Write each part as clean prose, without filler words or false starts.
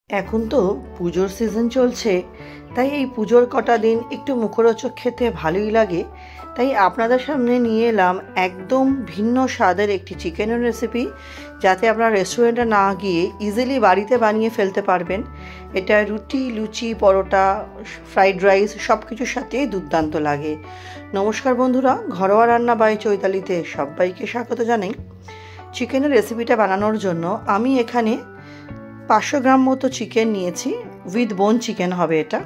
এখন তো পুজোর সিজন চলছে, তাই এই পুজোর কটা দিন একটু মুখরোচক খেতে ভালোই লাগে। তাই আপনাদের সামনে নিয়ে এলাম একদম ভিন্ন স্বাদের একটি চিকেনের রেসিপি, যাতে আপনারা রেস্টুরেন্টে না গিয়ে ইজিলি বাড়িতে বানিয়ে ফেলতে পারবেন। এটা রুটি, লুচি, পরোটা, ফ্রাইড রাইস সব কিছুর সাথেই দুর্দান্ত লাগে। নমস্কার বন্ধুরা, ঘরোয়া রান্না বাই চৈতালিতে সবাইকে স্বাগত জানাই। চিকেনের রেসিপিটা বানানোর জন্য আমি এখানে 500 গ্রাম মতো চিকেন নিয়েছি। উইথ বোন চিকেন হবে এটা।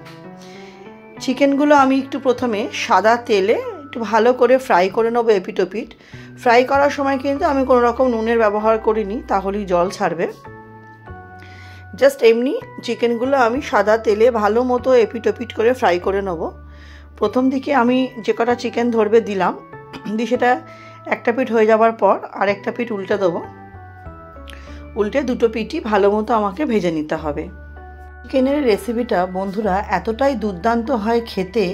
চিকেনগুলো আমি একটু প্রথমে সাদা তেলে একটু ভালো করে ফ্রাই করে নেবো এপিট ওপিট। ফ্রাই করার সময় কিন্তু আমি কোনো রকম নুনের ব্যবহার করিনি, তাহলেই জল ছাড়বে। জাস্ট এমনি চিকেনগুলো আমি সাদা তেলে ভালো মতো এপিট ওপিট করে ফ্রাই করে নেবো। প্রথম দিকে আমি যে কটা চিকেন ধরবে দিলাম, দিয়ে সেটা একটা পিঠ হয়ে যাওয়ার পর আরেকটা পিঠ উল্টে দেবো। উল্টে দুটো পিঠই ভালো মতো আমাকে ভেজে নিতে হবে। চিকেনের রেসিপিটা বন্ধুরা এতটাই দুর্দান্ত হয় খেতে,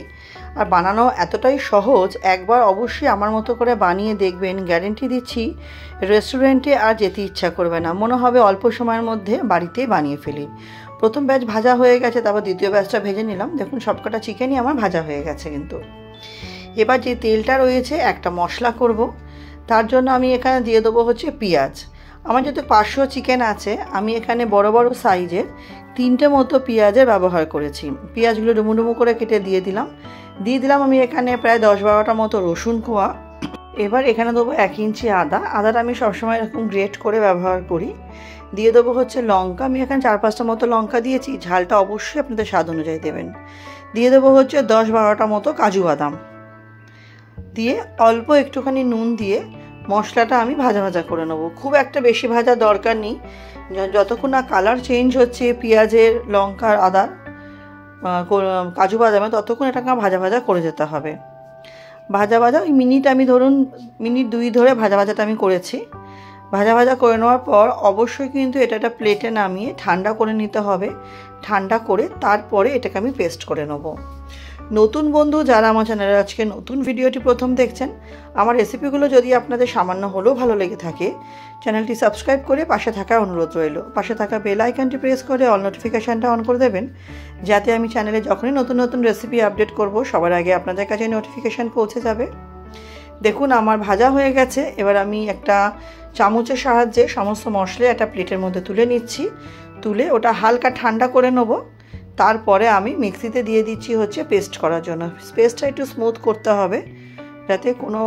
আর বানানো এতটাই সহজ, একবার অবশ্যই আমার মতো করে বানিয়ে দেখবেন। গ্যারেন্টি দিচ্ছি রেস্টুরেন্টে আর যেতে ইচ্ছা করবে না, মনে হবে অল্প সময়ের মধ্যে বাড়িতেই বানিয়ে ফেলি। প্রথম ব্যাচ ভাজা হয়ে গেছে, তারপর দ্বিতীয় ব্যাচটা ভেজে নিলাম। দেখুন সবকটা চিকেনই আমার ভাজা হয়ে গেছে। কিন্তু এবার যে তেলটা রয়েছে একটা মশলা করব, তার জন্য আমি এখানে দিয়ে দেবো হচ্ছে পেঁয়াজ। আমার যেহেতু 500 চিকেন আছে, আমি এখানে বড় বড় সাইজের 3টে মতো পেঁয়াজের ব্যবহার করেছি। পেঁয়াজগুলো ডুমু ডুমু করে কেটে দিয়ে দিলাম আমি এখানে প্রায় 10-12টা মতো রসুন কোয়া। এবার এখানে দেবো 1 ইঞ্চি আদা। আদাটা আমি সবসময় এরকম গ্রেট করে ব্যবহার করি। দিয়ে দেবো হচ্ছে লঙ্কা। আমি এখানে 4-5টা মতো লঙ্কা দিয়েছি, ঝালটা অবশ্যই আপনাদের স্বাদ অনুযায়ী দেবেন। দিয়ে দেবো হচ্ছে 10-12টা মতো কাজু বাদাম। দিয়ে অল্প একটুখানি নুন দিয়ে মশলাটা আমি ভাজা ভাজা করে নেবো। খুব একটা বেশি ভাজা দরকার নেই, যতক্ষণ না কালার চেঞ্জ হচ্ছে পেঁয়াজের, লঙ্কার, আদার, কাজু বাদামে, ততক্ষণ এটাকে ভাজা ভাজা করে যেতে হবে। ভাজা ওই মিনিট, আমি ধরুন মিনিট 2 ধরে ভাজাটা আমি করেছি। ভাজা করে নেওয়ার পর অবশ্যই কিন্তু এটা একটা প্লেটে নামিয়ে ঠান্ডা করে নিতে হবে। ঠান্ডা করে তারপরে এটাকে আমি পেস্ট করে নেবো। নতুন বন্ধু যারা আমার চ্যানেলে আজকে নতুন ভিডিওটি প্রথম দেখছেন, আমার রেসিপিগুলো যদি আপনাদের সামান্য হলেও ভালো লেগে থাকে, চ্যানেলটি সাবস্ক্রাইব করে পাশে থাকার অনুরোধ রইল। পাশে থাকা বেল আইকনটি প্রেস করে অল নোটিফিকেশানটা অন করে দেবেন, যাতে আমি চ্যানেলে যখনই নতুন রেসিপি আপডেট করব সবার আগে আপনাদের কাছে নোটিফিকেশান পৌঁছে যাবে। দেখুন আমার ভাজা হয়ে গেছে। এবার আমি একটা চামচের সাহায্যে সমস্ত মশলা একটা প্লেটের মধ্যে তুলে নিচ্ছি। তুলে ওটা হালকা ঠান্ডা করে নেব। তারপরে আমি মিক্সিতে দিয়ে দিচ্ছি হচ্ছে পেস্ট করার জন্য। পেস্টটা একটু স্মুথ করতে হবে, যাতে কোনো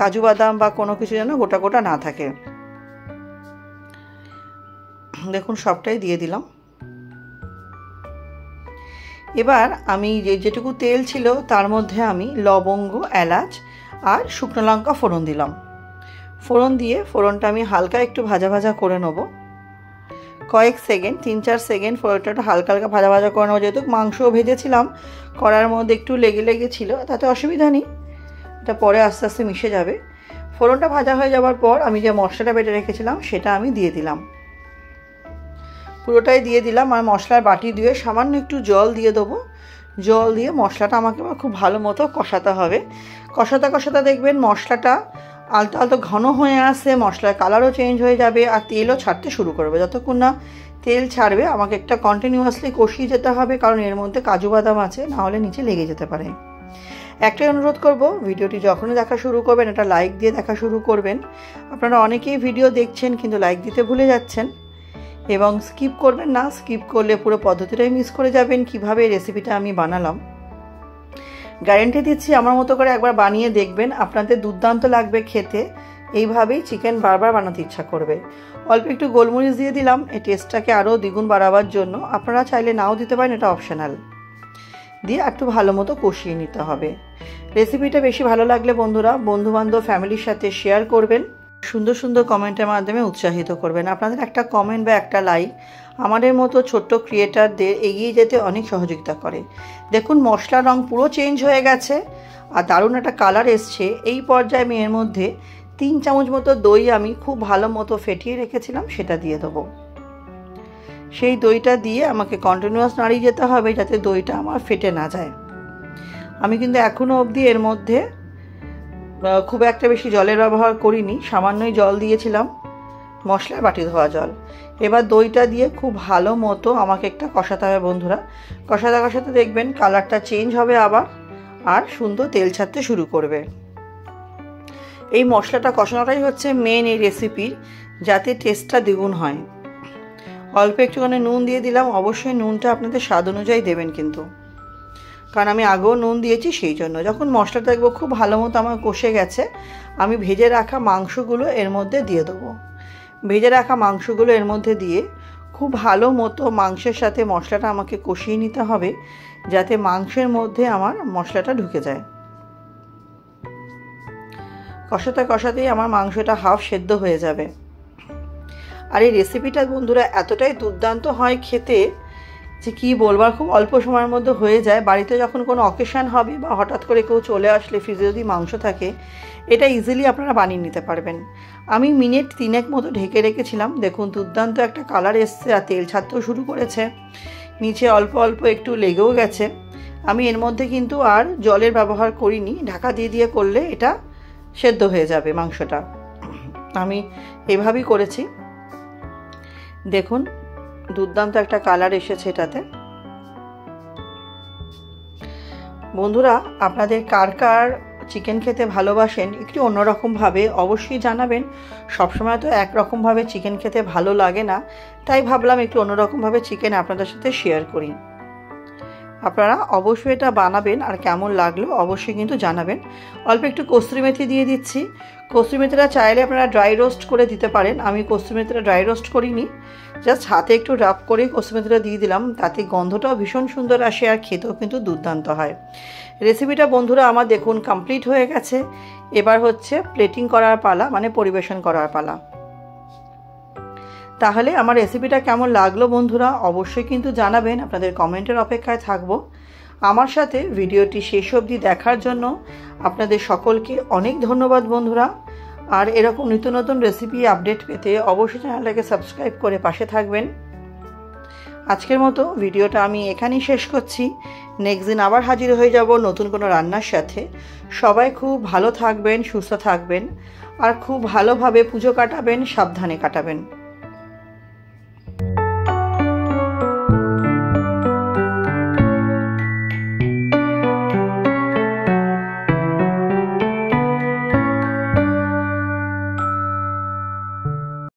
কাজু বাদাম বা কোনো কিছু যেন গোটা গোটা না থাকে। দেখুন সবটাই দিয়ে দিলাম। এবার আমি যেটুকু তেল ছিল তার মধ্যে আমি লবঙ্গ, এলাচ আর শুকনো লঙ্কা ফোড়ন দিলাম। ফোড়ন দিয়ে ফোড়নটা আমি হালকা একটু ভাজা করে নেবো। কয়েক সেকেন্ড, 3-4 সেকেন্ড ফোড়নটা হালকা ভাজা করে নেবো। যেহেতু মাংসও ভেজেছিলাম, কড়ার মধ্যে একটু লেগে ছিল, তাতে অসুবিধা নেই, এটা পরে আস্তে আস্তে মিশে যাবে। ফোড়নটা ভাজা হয়ে যাওয়ার পর আমি যে মশলাটা বেটে রেখেছিলাম সেটা আমি দিয়ে দিলাম। পুরোটাই দিয়ে দিলাম। আর মশলার বাটি দিয়ে সামান্য একটু জল দিয়ে দেবো। জল দিয়ে মশলাটা আমাকে খুব ভালো মতো কষাতে হবে। কষাতে দেখবেন মশলাটা আলতো ঘন হয়ে আসে, মশলার কালারও চেঞ্জ হয়ে যাবে, আর তেলও ছাড়তে শুরু করবে। যতক্ষণ না তেল ছাড়বে আমাকে একটা কন্টিনিউয়াসলি কষিয়ে যেতে হবে, কারণ এর মধ্যে কাজু বাদাম আছে, নাহলে নিচে লেগে যেতে পারে। একটাই অনুরোধ করব, ভিডিওটি যখনই দেখা শুরু করবেন এটা লাইক দিয়ে দেখা শুরু করবেন। আপনারা অনেকেই ভিডিও দেখছেন কিন্তু লাইক দিতে ভুলে যাচ্ছেন, এবং স্কিপ করবেন না। স্কিপ করলে পুরো পদ্ধতিটাই মিস করে যাবেন কিভাবে এই রেসিপিটা আমি বানালাম। গ্যারেন্টি দিচ্ছি আমার মতো করে একবার বানিয়ে দেখবেন, আপনাদের দুর্দান্ত লাগবে খেতে। এইভাবেই চিকেন বারবার বানাতে ইচ্ছা করবে। অল্প একটু গোলমরিচ দিয়ে দিলাম এই টেস্টটাকে আরও দ্বিগুণ বাড়াবার জন্য। আপনারা চাইলে নাও দিতে পারেন, এটা অপশনাল। দিয়ে একটু ভালো মতো কষিয়ে নিতে হবে। রেসিপিটা বেশি ভালো লাগলে বন্ধুরা বন্ধুবান্ধব ফ্যামিলির সাথে শেয়ার করবেন। সুন্দর কমেন্টের মাধ্যমে উৎসাহিত করবেন। আপনাদের একটা কমেন্ট বা একটা লাইক আমাদের মতো ছোট্ট ক্রিয়েটারদের এগিয়ে যেতে অনেক সহযোগিতা করে। দেখুন মশলার রং পুরো চেঞ্জ হয়ে গেছে আর দারুণ একটা কালার এসছে। এই পর্যায়ে আমি এর মধ্যে 3 চামচ মতো দই আমি খুব ভালো মতো ফেটিয়ে রেখেছিলাম, সেটা দিয়ে দেবো। সেই দইটা দিয়ে আমাকে কন্টিনিউয়াস নাড়িয়ে যেতে হবে, যাতে দইটা আমার ফেটে না যায়। আমি কিন্তু এখনও অবধি এর মধ্যে খুব একটা বেশি জলের ব্যবহার করিনি, সামান্যই জল দিয়েছিলাম। মশলার বাটি ধোয়া জল। এবার দইটা দিয়ে খুব ভালো মতো আমাকে একটা কষাতে হবে বন্ধুরা। কষাতে কষাতে দেখবেন কালারটা চেঞ্জ হবে আবার, আর সুন্দর তেল ছাড়তে শুরু করবে। এই মশলাটা কষানোটাই হচ্ছে মেন এই রেসিপির, যাতে টেস্টটা দ্বিগুণ হয়। অল্প একটুখানি নুন দিয়ে দিলাম, অবশ্যই নুনটা আপনাদের স্বাদ অনুযায়ী দেবেন কিন্তু, কারণ আমি আগেও নুন দিয়েছি সেই জন্য। যখন মশলাটা দেখবো খুব ভালো মতো আমার কষে গেছে, আমি ভেজে রাখা মাংসগুলো এর মধ্যে দিয়ে দেবো। ভেজে রাখা মাংসগুলো এর মধ্যে দিয়ে খুব ভালো মতো মাংসের সাথে মশলাটা আমাকে কষিয়ে নিতে হবে, যাতে মাংসের মধ্যে আমার মশলাটা ঢুকে যায়। কষাতে কষাতেই আমার মাংসটা হাফ সেদ্ধ হয়ে যাবে। আর এই রেসিপিটা বন্ধুরা এতটাই দুর্দান্ত হয় খেতে যে কি বলবার, খুব অল্প সময়ের মধ্যে হয়ে যায়। বাড়িতে যখন কোনো অকেশন হবে বা হঠাৎ করে কেউ চলে আসলে ফ্রিজে যদি মাংস থাকে, এটা ইজিলি আপনারা বানিয়ে নিতে পারবেন। আমি মিনিট 3 মতো ঢেকে রেখেছিলাম। দেখুন দুর্দান্ত একটা কালার এসছে, আর তেল ছাড়তেও শুরু করেছে, নিচে অল্প অল্প একটু লেগেও গেছে। আমি এর মধ্যে কিন্তু আর জলের ব্যবহার করিনি, ঢাকা দিয়ে দিয়ে করলে এটা সেদ্ধ হয়ে যাবে মাংসটা। আমি এভাবেই করেছি। দেখুন দুর্দান্ত একটা কালার এসেছে এটাতে। বন্ধুরা আপনাদের কার কার চিকেন খেতে ভালোবাসেন একটু অন্যরকমভাবে অবশ্যই জানাবেন। সবসময় তো একরকমভাবে চিকেন খেতে ভালো লাগে না, তাই ভাবলাম একটু অন্যরকমভাবে চিকেন আপনাদের সাথে শেয়ার করি। আপনারা অবশ্যই এটা বানাবেন, আর কেমন লাগলো অবশ্যই কিন্তু জানাবেন। অল্প একটু কসুরি মেথি দিয়ে দিচ্ছি। কসুরি মেথিটা চাইলে আপনারা ড্রাই রোস্ট করে দিতে পারেন, আমি কসুরি মেথিটা ড্রাই রোস্ট করিনি, জাস্ট হাতে একটু রাব করে কসুরি মেথিটা দিয়ে দিলাম, তাতে গন্ধটাও ভীষণ সুন্দর আসে আর খেতেও কিন্তু দুর্দান্ত হয়। রেসিপিটা বন্ধুরা আমার দেখুন কমপ্লিট হয়ে গেছে। এবার হচ্ছে প্লেটিং করার পালা, মানে পরিবেশন করার পালা। তাহলে আমার রেসিপিটা কেমন লাগলো বন্ধুরা অবশ্যই কিন্তু জানাবেন, আপনাদের কমেন্টের অপেক্ষায় থাকব। আমার সাথে ভিডিওটি শেষ অবধি দেখার জন্য আপনাদের সকলকে অনেক ধন্যবাদ বন্ধুরা। আর এরকম নিত্য নতুন রেসিপি আপডেট পেতে অবশ্যই চ্যানেলটাকে সাবস্ক্রাইব করে পাশে থাকবেন। আজকের মতো ভিডিওটা আমি এখানেই শেষ করছি। নেক্সট দিন আবার হাজির হয়ে যাব নতুন কোনো রান্নার সাথে। সবাই খুব ভালো থাকবেন, সুস্থ থাকবেন, আর খুব ভালোভাবে পুজো কাটাবেন, সাবধানে কাটাবেন।